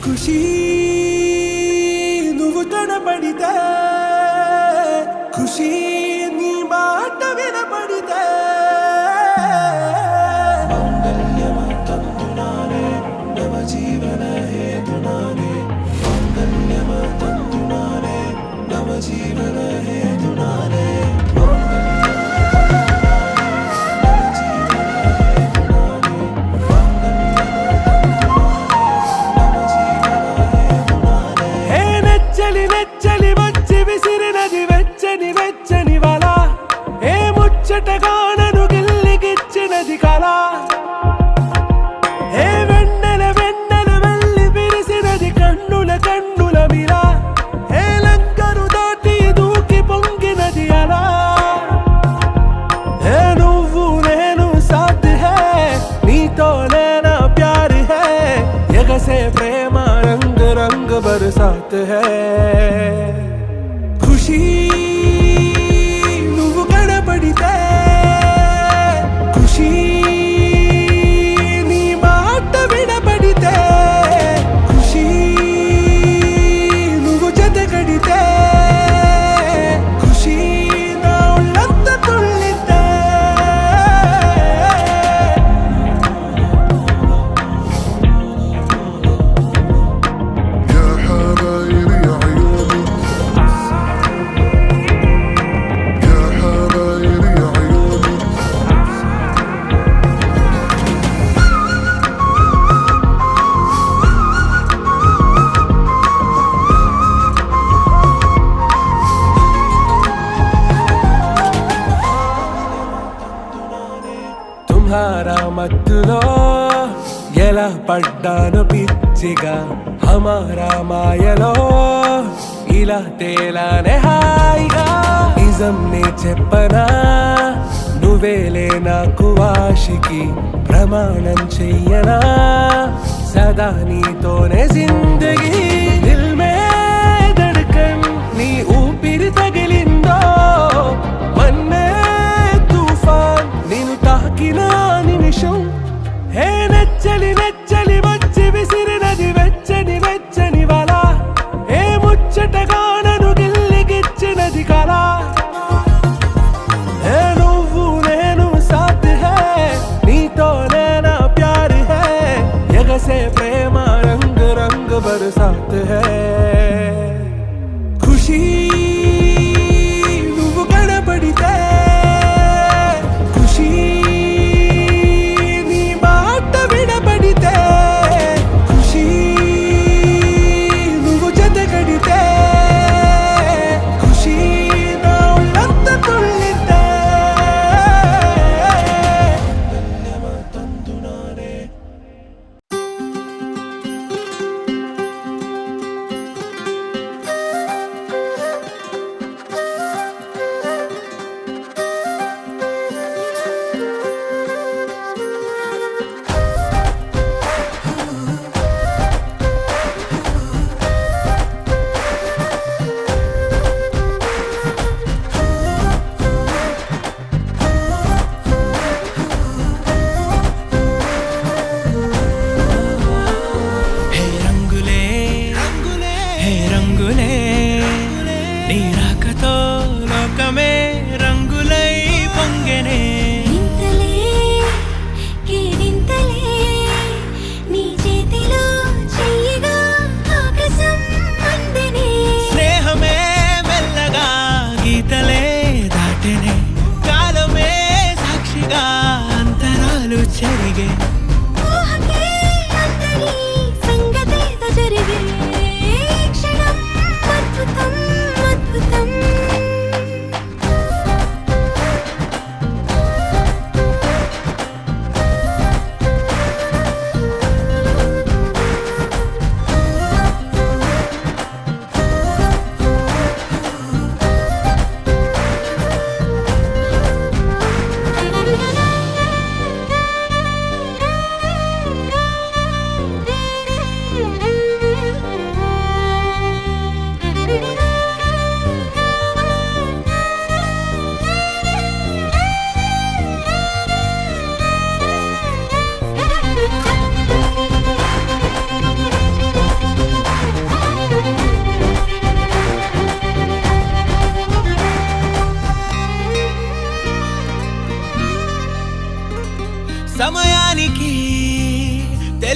ఖుషీ నువ్వు కనబడితే ఖుషీ నీ మాట వినబడితే మంగళ్యమందునానే నవ జీవన హేతునానే మంగళ్యమందునానే నవ జీవన హేతునానే ముచ్చటగానను గిల్లిగిచ్చినది కళ ఏ వెన్నెల వెన్నెల వెళ్ళి విరిసినది కన్నుల కన్నుల మిలా ఏ లంకరు దాటి దూకి పొంగినది అలా ఏ నువ్వు నేను సాథ్ హై నీతోనే నా ప్యార్ హై ఎగసే ప్రేమ రంగ్ రంగ్ బరసాత్ హై ఖుషీ పడితే ఖుషీ నీ మాట వినబడితే ఖుషీ నువ్వు జతగడితే ఖుషీ నా ఒళ్ళంత తుళ్ళితే మత్తులో ఎలా పడ్డాను పిచ్చిగా హమారా మాయలో ఇలా తేలానే హాయిగా నిజం నే చెప్పనా నువ్వేలే నాకు ఆశికి ప్రమాణం చెయ్యనా సదా నీతోనే జిందగీ దిల్ మే ధడ్కన్ నీ ఊపిరి తగిలిందో మన్నే తుఫాన్ నిన్ను తాకిన నిమిషం హే నెచ్చలి నెచ్చలి వచ్చి విసిరినది వెచ్చని వెచ్చని వల ఏ ముచ్చటగానను గిల్లిగిచ్చినది కళ ఏ నువ్వు నేను సాథ్ హై నీతోనే నా ప్యార్ హై ఎగసే ప్రేమ రంగ్ రంగ్ బరసాత్ హై ఖుషీ నువ్వు కనబడితే ఖుషీ నువ్వు జతగడితే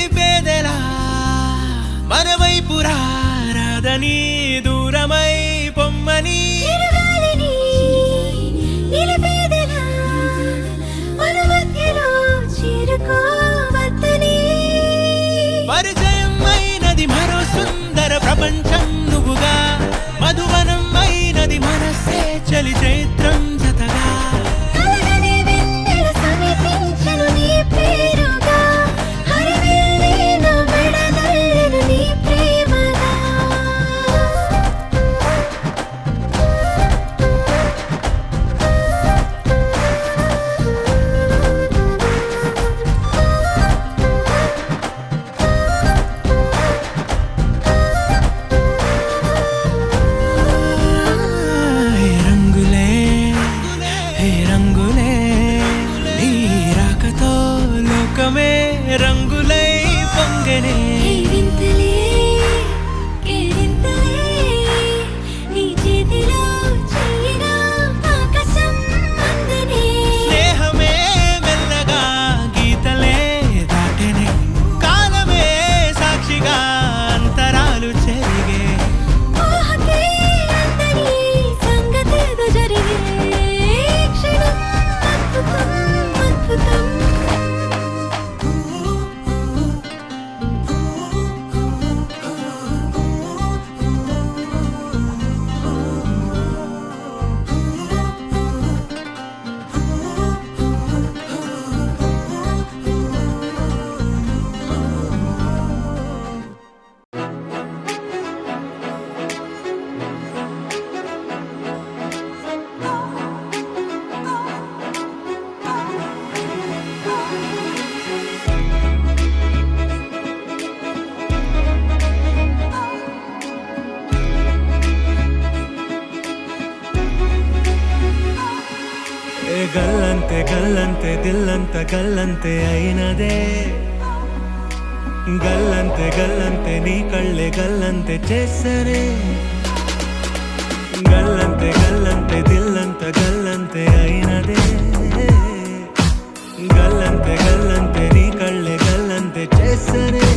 నిలిపేదెలా మన వైపు రాదని దూరమై పొమ్మని పరిచయం అయినది మరో సుందర ప్రపంచం నువ్వుగా మధువనం అయినది మనసే చలి చైత్రం జతగా రంగులై పొంగనే స్నేహమే మెల్లగా గీతలే దాటెనే కాలమే సాక్షిగా అంతరాలు చెరిగే గల్లంతే గల్లంతే దిల్లంత గల్లంతే అయినదే గల్లంతే గల్లంతే నీ కళ్ళే గల్లంతే చేసరే గల్లంతే గల్లంతే దిల్లంత గల్లంతే అయినదే గల్లంతే గల్లంతే నీ కళ్ళే గల్లంతే చేసరే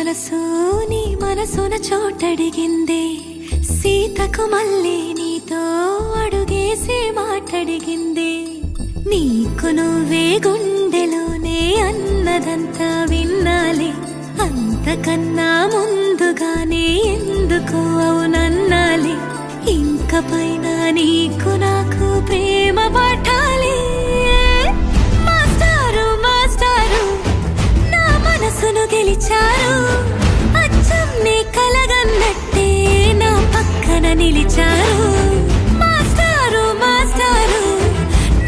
మనసు నీ మనసున చోటడిగిందే సీతకు మళ్ళీ నీతో అడుగేసి మాటడిగిందే నీకు నువ్వే గుండెలోనే అన్నదంతా విన్నాలే అంతకన్నా ముందుగానే ఎందుకు అవునన్నాలే ఇంక పైన నీకు నాకు ప్రేమ పట్టాలి మాస్టారు మాస్టారు నా మనసును గెలిచారు అచ్చం నీ కలగన్నట్టే నా పక్కన నిలిచారు మాస్టారు మాస్టారు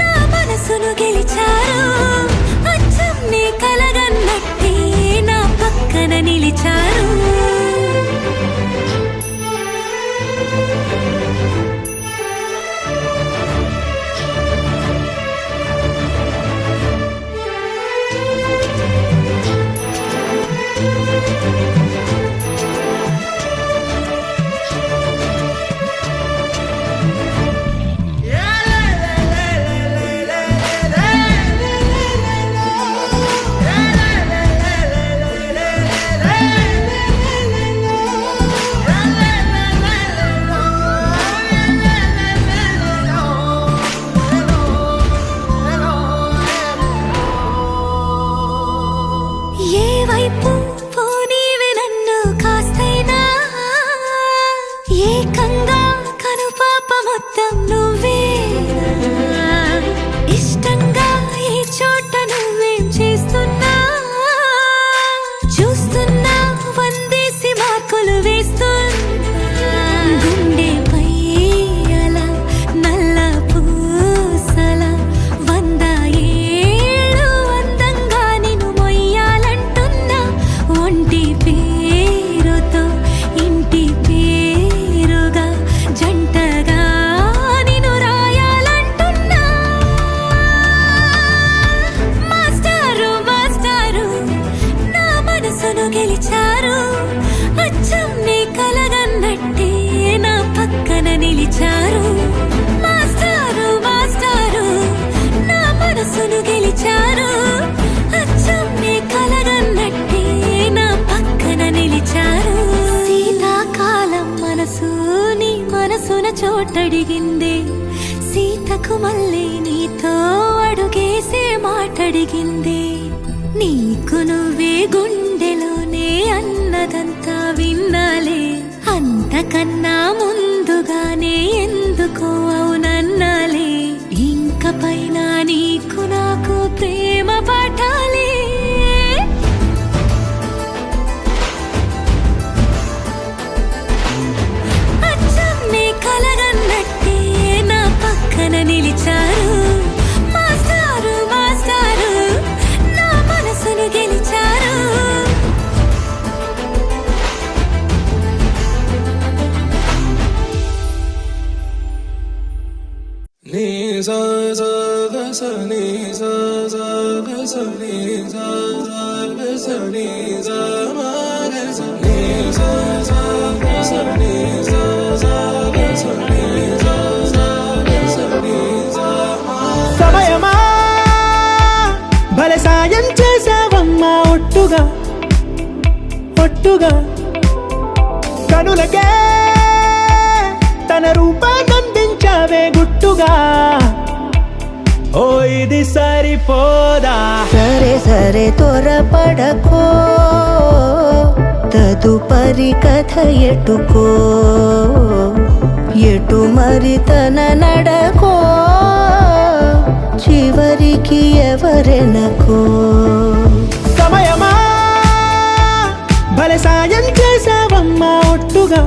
నా మనసును గెలిచారు అచ్చం నీ కలగన్నట్టే నా పక్కన నిలిచారు ఏకంగా కనుపాప మొత్తం నువ్వే ఇష్టంగా ఈ చోట నువ్వేం చేస్తున్నా చూస్తున్నా వందేసి మార్కులు వేస్తున్నా గుండెపై అలా నల్ల పూసల 100 ఏళ్ళు అందంగా నిన్ను మొయ్యాలంటున్నా ఒంటి పేరుతో ఇంటి పేరుగా జంటగా నిన్ను రాయాలంటున్నా మాస్టారు మాస్టారు నా మనసును గెలిచారు అచ్చం నీ కలగన్నట్టే నా పక్కన నిలిచారు మాస్టారు మాస్టారు నా మనసును గెలిచారు అచ్చం నీ కలగన్నట్టే నా పక్కన నిలిచారు శీతాకాలం మనసు నీ మనసున చోటడిగిందే సీతకు మళ్ళీ నీతో అడుగేసే మాటడిగిందే నీకు నువ్వే గుండెలోనే అన్నదంతా విన్నాలే అంతకన్నా ముందుగానే ఎందుకు అవునన్నాలే ఇంక పైన నీకు నాకు ప్రేమ పట్టాలి అచ్చం నీ కలగన్నట్టే నా పక్కన నిలిచారు మాస్టారు మాస్టారు నా మనసును గెలిచారు నీ సా సా గ స నీ సా సా గ స నీ సా సా గ స నీ సా మా గ స నీ సా సా గ స నీ సా సా గ స నీ సా సా గ స నీ సా మా సమయమా భలే సాయం చేసావమ్మా ఒట్టుగా ఒట్టుగా కనులకే తన రూపాన్నందించావే గుట్టుగా ఓ ఇది సరిపోదా సరే సరే త్వరపడకో తదుపరి కథ ఎటుకో ఎటు మరి తన నడకో చివరికి ఎవరెనకో సమయమా భలే సాయం చేసావమ్మా ఒట్టుగా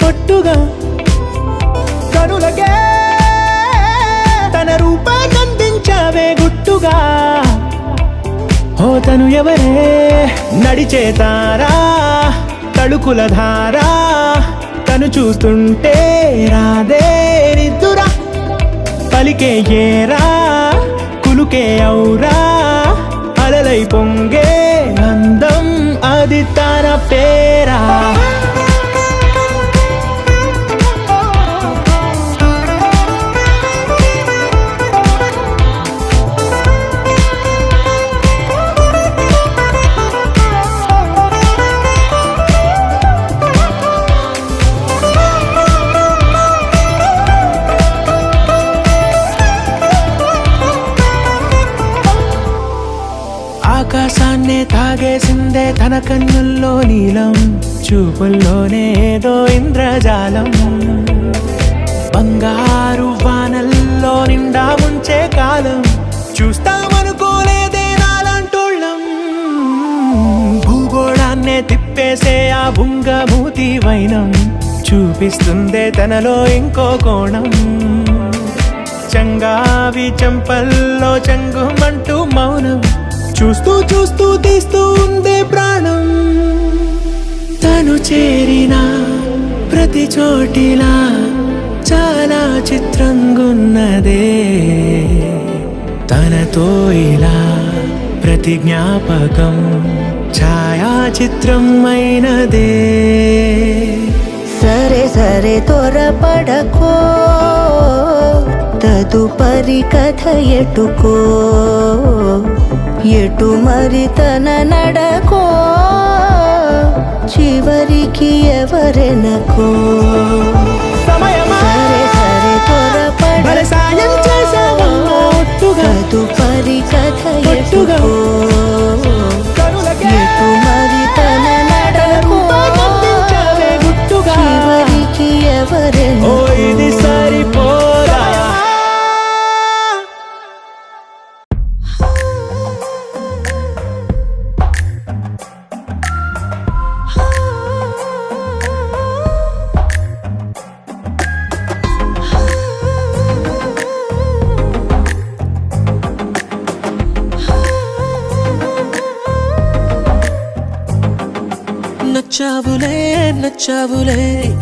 ఒట్టుగా కనులకే తన రూపాన్నందించావే గుట్టుగా ఓ తను ఎవరే నడిచే తారా తళుకుల ధారా తను చూస్తుంటే రాదే నిద్దురా పలికే ఏరా కులుకే ఔరా అలలై పొంగే అందం అది తన పేరా లాగేసిందే తన కన్నుల్లో నీలం, చూపుల్లోనే ఏదో ఇంద్రజాలం. బంగారు వానల్లో నిండా ముంచే కాలం, చూస్తామనుకోలేదే నాలాంటోళ్ళం. భూగోళాన్నే తిప్పేసే ఆ బుంగమూతి వైనం, చూపిస్తుందే తనలో ఇంకో కోణం. చంగావి చంపల్లో చంగుమంటూ మౌనం, చూస్తూ చూస్తూ తీస్తూ ఉందే ప్రాణం. తను చేరిన ప్రతి చోటిలా చాలా చిత్రంగున్నదే, తనతో ఇలా ప్రతి జ్ఞాపకం ఛాయాచిత్రం అయినదే. సరే సరే త్వరపడకో, తదుపరి కథ ఎటుకో, ఎటు మరి తన నడకో, చివరికి ఎవరెనకో. సరే సరే త్వరపడకో, తదుపరి కథ ఎటుకో, ఎటు మరి తన నడకో, చివరికి ఎవరెనకో. ఇది సరిపోదా? నచ్చావులే నచ్చావులే,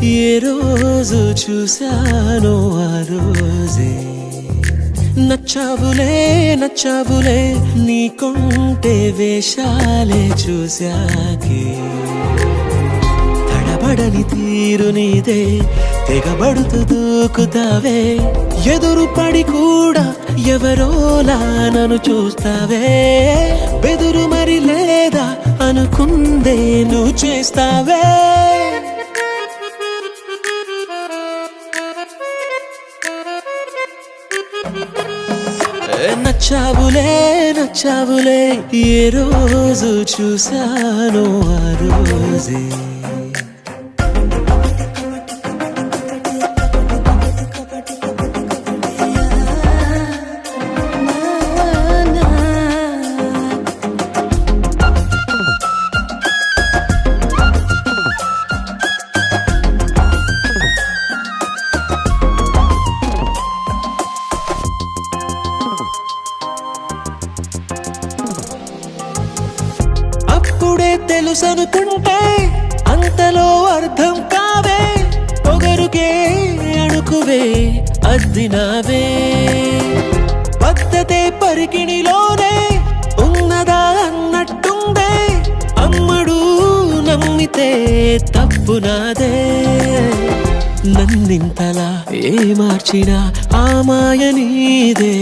ఏ రోజు చూశానో ఆ రోజే. నచ్చావులే నచ్చావులే, నీకుంటే వేషాలే చూశాకే. తడబడని తీరు నీదే, తెగబడుతూ దూకుతావే. ఎదురుపడి కూడా ఎవరోలా నన్ను చూస్తావే. బెదురు మరి లేదా అనుకుందే నువ్వు చేస్తావే. నచ్చావులే నచ్చావులే, ఏ రోజు చూశానో ఆ రోజే. అప్పుడే తెలుసనుకుంటే అంతలో అర్థం కావే. పొగరుకే అణుకువే అద్దినావే. పద్ధతే పరికిణిలోనే ఉన్నదా అన్నట్టుందే. అమ్మడు నమ్మితే తప్పు నాదే. నన్నింతలా ఏ మార్చినా ఆ మాయ నీదే.